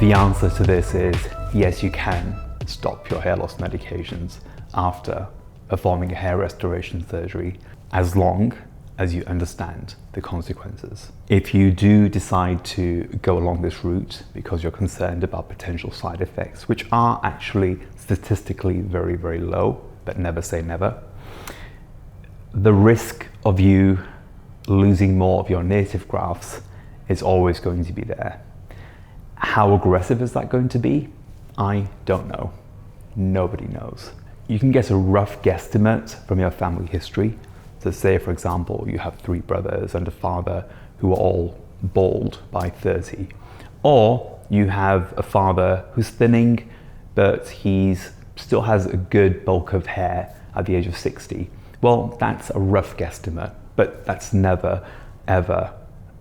The answer to this is yes, you can stop your hair loss medications after performing a hair restoration surgery, as long as you understand the consequences. If you do decide to go along this route because you're concerned about potential side effects, which are actually statistically very, very low, but never say never, the risk of you losing more of your native grafts is always going to be there. How aggressive is that going to be? I don't know. Nobody knows. You can get a rough guesstimate from your family history. So say, for example, you have 3 brothers and a father who are all bald by 30. Or you have a father who's thinning, but he still has a good bulk of hair at the age of 60. Well, that's a rough guesstimate, but that's never, ever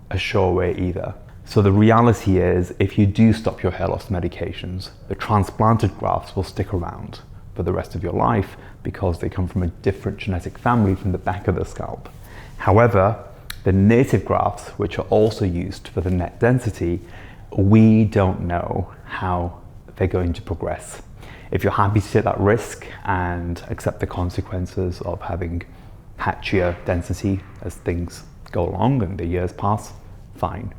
a sure way either. So the reality is, if you do stop your hair loss medications, the transplanted grafts will stick around for the rest of your life because they come from a different genetic family from the back of the scalp. However, the native grafts, which are also used for the net density, we don't know how they're going to progress. If you're happy to take that risk and accept the consequences of having patchier density as things go along and the years pass, fine.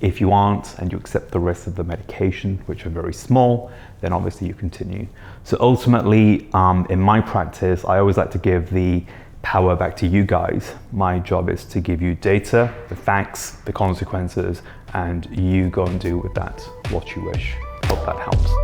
If you aren't and you accept the risks of the medication, which are very small, then obviously you continue. So ultimately, in my practice, I always like to give the power back to you guys. My job is to give you data, the facts, the consequences, and you go and do with that what you wish. Hope that helps.